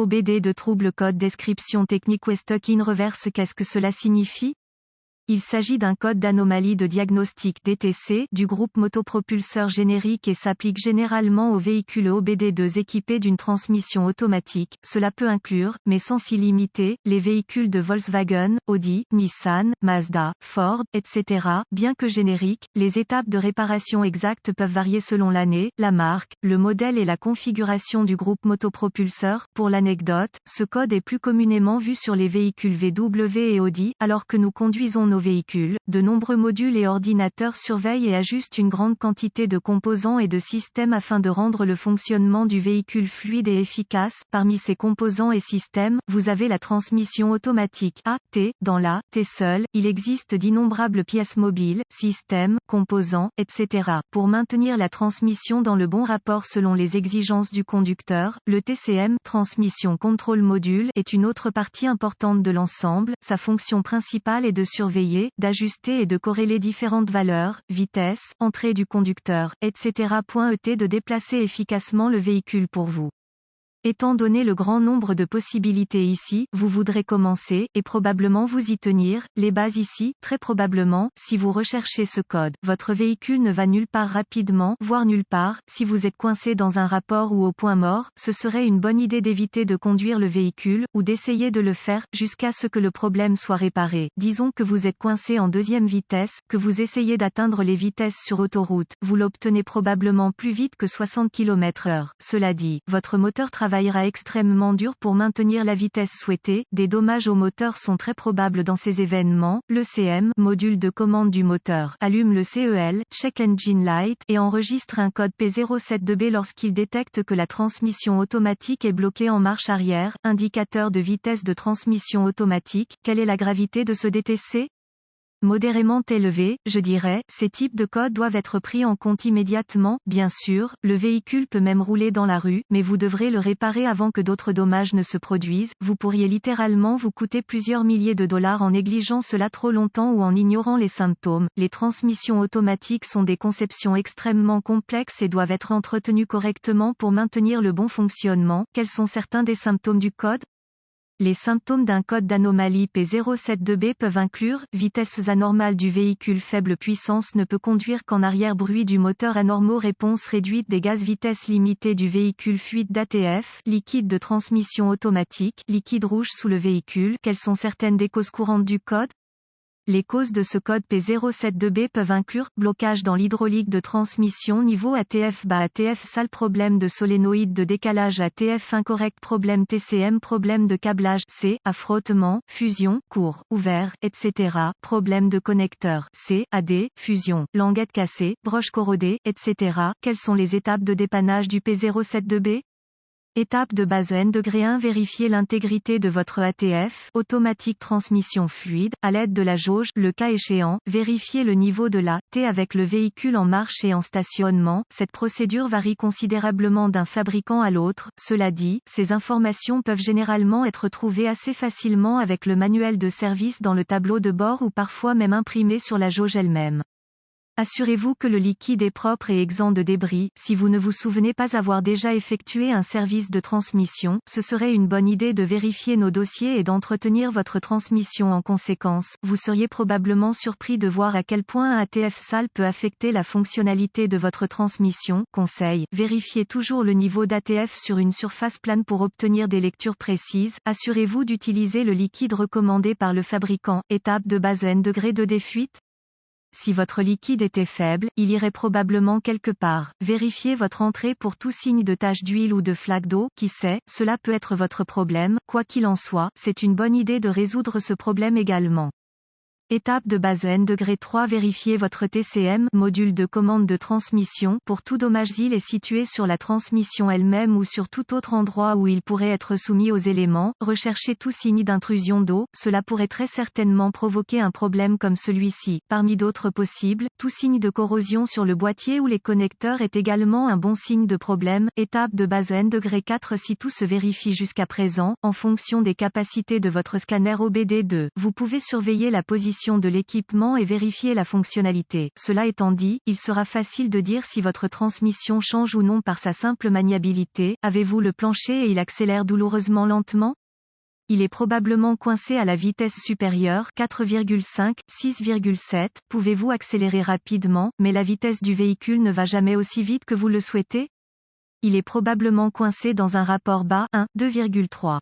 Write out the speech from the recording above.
OBD de trouble code description technique Stuck in reverse. Qu'est-ce que cela signifie? Il s'agit d'un code d'anomalie de diagnostic DTC du groupe motopropulseur générique et s'applique généralement aux véhicules OBD2 équipés d'une transmission automatique. Cela peut inclure, mais sans s'y limiter, les véhicules de Volkswagen, Audi, Nissan, Mazda, Ford, etc. Bien que génériques, les étapes de réparation exactes peuvent varier selon l'année, la marque, le modèle et la configuration du groupe motopropulseur. Pour l'anecdote, ce code est plus communément vu sur les véhicules VW et Audi, alors que nous conduisons nos véhicules. De nombreux modules et ordinateurs surveillent et ajustent une grande quantité de composants et de systèmes afin de rendre le fonctionnement du véhicule fluide et efficace. Parmi ces composants et systèmes, vous avez la transmission automatique AT. Dans la T seule, il existe d'innombrables pièces mobiles, systèmes, composants, etc. Pour maintenir la transmission dans le bon rapport selon les exigences du conducteur, le TCM, Transmission Control Module, est une autre partie importante de l'ensemble. Sa fonction principale est de surveiller, d'ajuster et de corréler différentes valeurs, vitesse, entrée du conducteur, etc. Et de déplacer efficacement le véhicule pour vous. Étant donné le grand nombre de possibilités ici, vous voudrez commencer, et probablement vous y tenir, les bases ici, très probablement, si vous recherchez ce code, votre véhicule ne va nulle part rapidement, voire nulle part. Si vous êtes coincé dans un rapport ou au point mort, ce serait une bonne idée d'éviter de conduire le véhicule, ou d'essayer de le faire, jusqu'à ce que le problème soit réparé. Disons que vous êtes coincé en deuxième vitesse, que vous essayez d'atteindre les vitesses sur autoroute, vous l'obtenez probablement plus vite que 60 km/h. Cela dit, votre moteur travaillera extrêmement dur pour maintenir la vitesse souhaitée. Des dommages au moteur sont très probables dans ces événements. Le CM, module de commande du moteur, allume le CEL, Check Engine Light, et enregistre un code P072B lorsqu'il détecte que la transmission automatique est bloquée en marche arrière, indicateur de vitesse de transmission automatique. Quelle est la gravité de ce DTC? Modérément élevé, je dirais. Ces types de codes doivent être pris en compte immédiatement. Bien sûr, le véhicule peut même rouler dans la rue, mais vous devrez le réparer avant que d'autres dommages ne se produisent. Vous pourriez littéralement vous coûter plusieurs milliers de dollars en négligeant cela trop longtemps ou en ignorant les symptômes. Les transmissions automatiques sont des conceptions extrêmement complexes et doivent être entretenues correctement pour maintenir le bon fonctionnement. Quels sont certains des symptômes du code? Les symptômes d'un code d'anomalie P072B peuvent inclure, vitesses anormales du véhicule, faible puissance ne peut conduire qu'en arrière, bruit du moteur anormaux, réponse réduite des gaz, vitesse limitée du véhicule, fuite d'ATF, liquide de transmission automatique, liquide rouge sous le véhicule. Quelles sont certaines des causes courantes du code? Les causes de ce code P072B peuvent inclure, blocage dans l'hydraulique de transmission, niveau ATF bas, ATF sale, problème de solénoïde de décalage, ATF incorrect, problème TCM, problème de câblage, C, à frottement, fusion, court, ouvert, etc., problème de connecteur, C, AD, fusion, languette cassée, broche corrodée, etc. Quelles sont les étapes de dépannage du P072B? Étape de base N-1, vérifier l'intégrité de votre ATF, automatique transmission fluide, à l'aide de la jauge, le cas échéant, vérifier le niveau de la T avec le véhicule en marche et en stationnement. Cette procédure varie considérablement d'un fabricant à l'autre. Cela dit, ces informations peuvent généralement être trouvées assez facilement avec le manuel de service dans le tableau de bord ou parfois même imprimées sur la jauge elle-même. Assurez-vous que le liquide est propre et exempt de débris. Si vous ne vous souvenez pas avoir déjà effectué un service de transmission, ce serait une bonne idée de vérifier nos dossiers et d'entretenir votre transmission en conséquence. Vous seriez probablement surpris de voir à quel point un ATF sale peut affecter la fonctionnalité de votre transmission. Conseil: vérifiez toujours le niveau d'ATF sur une surface plane pour obtenir des lectures précises. Assurez-vous d'utiliser le liquide recommandé par le fabricant. Étape de base N-2 de fuite. Si votre liquide était faible, il irait probablement quelque part. Vérifiez votre entrée pour tout signe de tache d'huile ou de flaque d'eau. Qui sait, cela peut être votre problème. Quoi qu'il en soit, c'est une bonne idée de résoudre ce problème également. Étape de base N-3, vérifiez votre TCM, module de commande de transmission. Pour tout dommage, il est situé sur la transmission elle-même ou sur tout autre endroit où il pourrait être soumis aux éléments. Recherchez tout signe d'intrusion d'eau, cela pourrait très certainement provoquer un problème comme celui-ci. Parmi d'autres possibles, tout signe de corrosion sur le boîtier ou les connecteurs est également un bon signe de problème. Étape de base N-4, si tout se vérifie jusqu'à présent, en fonction des capacités de votre scanner OBD2, vous pouvez surveiller la position conditions de l'équipement et vérifier la fonctionnalité. Cela étant dit, il sera facile de dire si votre transmission change ou non par sa simple maniabilité. Avez-vous le plancher et il accélère douloureusement lentement? Il est probablement coincé à la vitesse supérieure, 4,5, 6,7. Pouvez-vous accélérer rapidement, mais la vitesse du véhicule ne va jamais aussi vite que vous le souhaitez? Il est probablement coincé dans un rapport bas, 1, 2,3.